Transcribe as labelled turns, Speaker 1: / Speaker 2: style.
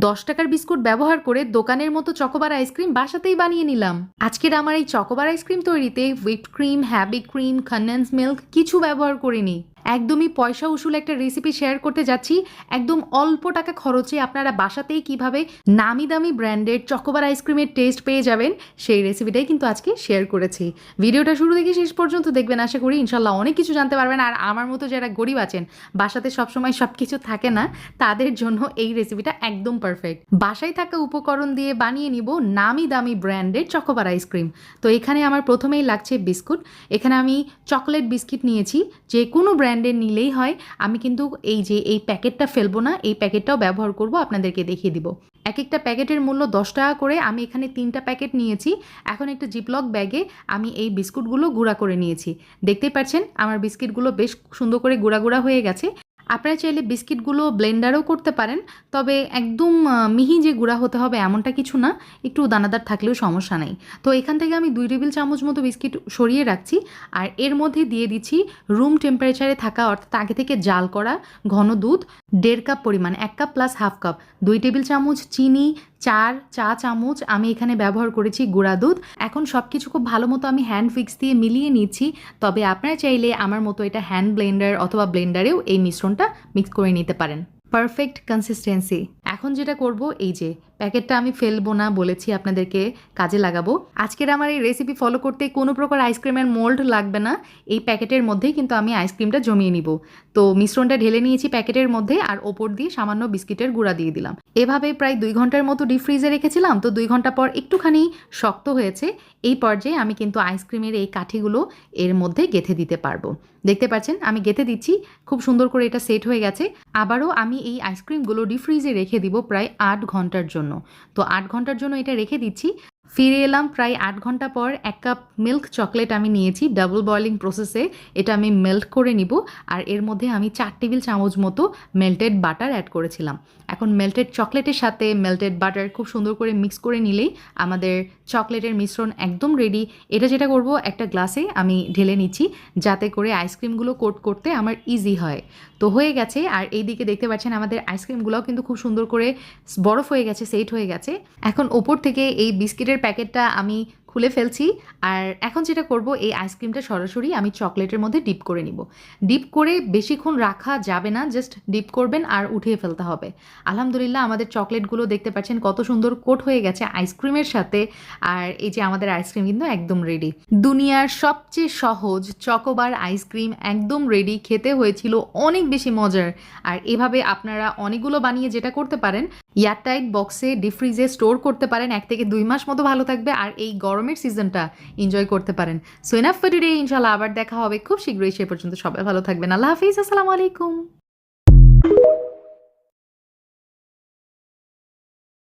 Speaker 1: 10 টাকার বিস্কুট ব্যবহার করে দোকানের মতো চকোবার আইসক্রিম বাসাতেই বানিয়ে নিলাম। আজকের আমার এই চকোবার আইসক্রিম তৈরিতে whipped cream, heavy cream, condense milk কিছু ব্যবহার করিনি। একদমই পয়সা উসুল একটা রেসিপি শেয়ার করতে যাচ্ছি। একদম অল্প টাকা খরচে আপনারা বাসাতেই কিভাবে নামি দামি ব্র্যান্ডের চকোবার আইসক্রিমের টেস্ট পেয়ে যাবেন সেই রেসিপিটাই কিন্তু আজকে শেয়ার করেছি। ভিডিওটা শুরু থেকে শেষ পর্যন্ত দেখবেন, আশা করি ইনশাল্লাহ অনেক কিছু জানতে পারবেন। আর আমার মতো যারা গরিব আছেন, বাসাতে সবসময় সব কিছু থাকে না, তাদের জন্য এই রেসিপিটা একদম পারফেক্ট। বাসায় থাকা উপকরণ দিয়ে বানিয়ে নিব নামি দামি ব্র্যান্ডের চকোবার আইসক্রিম। তো এখানে আমার প্রথমেই লাগছে বিস্কুট। এখানে আমি চকলেট বিস্কিট নিয়েছি, যে কোনো ব্র্যান্ডের নিলেই হয়। আমি কিন্তু এই প্যাকেটটা ফেলবো না, এই প্যাকেটটাও ব্যবহার করব, আপনাদেরকে দেখিয়ে দিব। এক একটা প্যাকেটের মূল্য 10 টাকা করে। আমি এখানে 3টা প্যাকেট নিয়েছি। এখন একটা জিপলক ব্যাগে আমি এই বিস্কুটগুলো গুঁড়া করে নিয়েছি। দেখতেই পাচ্ছেন আমার বিস্কিটগুলো বেশ সুন্দর করে গুঁড়া গুঁড়া হয়ে গেছে। আপনারা চাইলে বিস্কিটগুলো ব্লেন্ডারও করতে পারেন, তবে একদম মিহি যে গুঁড়া হতে হবে এমনটা কিছু না, একটু দানাদার থাকলেও সমস্যা নেই। তো এখান থেকে আমি 2 টেবিল চামচ মতো বিস্কিট সরিয়ে রাখছি, আর এর মধ্যে দিয়ে দিচ্ছি রুম টেম্পারেচারে থাকা, অর্থাৎ আগে থেকে জাল করা ঘন দুধ 1.5 কাপ পরিমাণ, 1 cup plus half cup, 2 table চামচ চিনি, 4 চা চামচ আমি এখানে ব্যবহার করেছি গুঁড়া দুধ। এখন সব কিছু খুব ভালো মতো আমি হ্যান্ড ফিক্স দিয়ে মিলিয়ে নিচ্ছি। তবে আপনারা চাইলে আমার মতো এটা হ্যান্ড ব্লেন্ডার অথবা ব্লেন্ডারেও এই মিশ্রণটা মিক্স করে নিতে পারেন। Perfect consistency. এখন যেটা করব, এই যে প্যাকেটটা আমি ফেলবো না বলেছি আপনাদেরকে, কাজে লাগাবো। আজকের আমার এই রেসিপি ফলো করতে কোনো প্রকার আইসক্রিমের মোল্ড লাগবে না। এই প্যাকেটের মধ্যেই কিন্তু আমি আইসক্রিমটা জমিয়ে নিব। তো মিশ্রণটা ঢেলে নিয়েছি প্যাকেটের মধ্যে, আর ওপর দিয়ে সামান্য বিস্কিটের গুঁড়া দিয়ে দিলাম। এভাবে প্রায় 2 ঘন্টার মতো ডিপ ফ্রিজে রেখেছিলাম। তো 2 ঘন্টা পর একটুখানি শক্ত হয়েছে। এই পর্যায়ে আমি কিন্তু আইসক্রিমের এই কাঠিগুলো এর মধ্যে গেঁথে দিতে পারবো। দেখতে পাচ্ছেন আমি গেঁথে দিচ্ছি, খুব সুন্দর করে এটা সেট হয়ে গেছে। আবারও আমি এই আইসক্রিমগুলো ডিপ ফ্রিজে রেখে দিব প্রায় 8 ঘন্টার জন্য। তো 8 ঘন্টার জন্য এটা রেখে দিচ্ছি। ফিরে এলাম প্রায় 8 ঘন্টা পর। 1 কাপ মিল্ক চকলেট আমি নিয়েছি, ডাবল বয়লিং প্রসেসে এটা আমি মেল্ট করে নিব। আর এর মধ্যে আমি 4 টেবিল চামচ মতো মেল্টেড বাটার অ্যাড করেছিলাম। এখন মেল্টেড চকলেটের সাথে মেল্টেড বাটার খুব সুন্দর করে মিক্স করে নিলেই আমাদের চকলেটের মিশ্রণ একদম রেডি। এটা যেটা করব, একটা গ্লাসে আমি ঢেলে নিচ্ছি, যাতে করে আইসক্রিমগুলো কোট করতে আমার ইজি হয়। তো হয়ে গেছে। আর এইদিকে দেখতে পাচ্ছেন আমাদের আইসক্রিমগুলোও কিন্তু খুব সুন্দর করে বরফ হয়ে গেছে, সেট হয়ে গেছে। এখন ওপর থেকে এই বিস্কিটের প্যাকেটটা আমি খুলে ফেলছি। আর এখন যেটা করব, এই আইসক্রিমটা সরাসরি আমি চকলেটের মধ্যে ডিপ করে নিব। ডিপ করে বেশিক্ষণ রাখা যাবে না, জাস্ট ডিপ করবেন আর উঠিয়ে ফেলতে হবে। আলহামদুলিল্লাহ আমাদের চকলেটগুলো দেখতে পাচ্ছেন কত সুন্দর কোট হয়ে গেছে আইসক্রিমের সাথে। আর এই যে আমাদের আইসক্রিম কিন্তু একদম রেডি। দুনিয়ার সবচেয়ে সহজ চকোবার আইসক্রিম একদম রেডি। খেতে হয়েছিল অনেক বেশি মজার। আর এভাবে আপনারা অনেকগুলো বানিয়ে যেটা করতে পারেন, এয়ারটাইট বক্সে ডিপ ফ্রিজে স্টোর করতে পারেন। 1 থেকে 2 মাস মতো ভালো থাকবে, আর এই গরমের সিজনটা এনজয় করতে পারেন। সো এনাফ ফর টুডে, ইনশাআল্লাহ আবার দেখা হবে খুব শীঘ্রই। সে পর্যন্ত সবাই ভালো থাকবেন। আল্লাহ হাফিজ, আসসালামু আলাইকুম।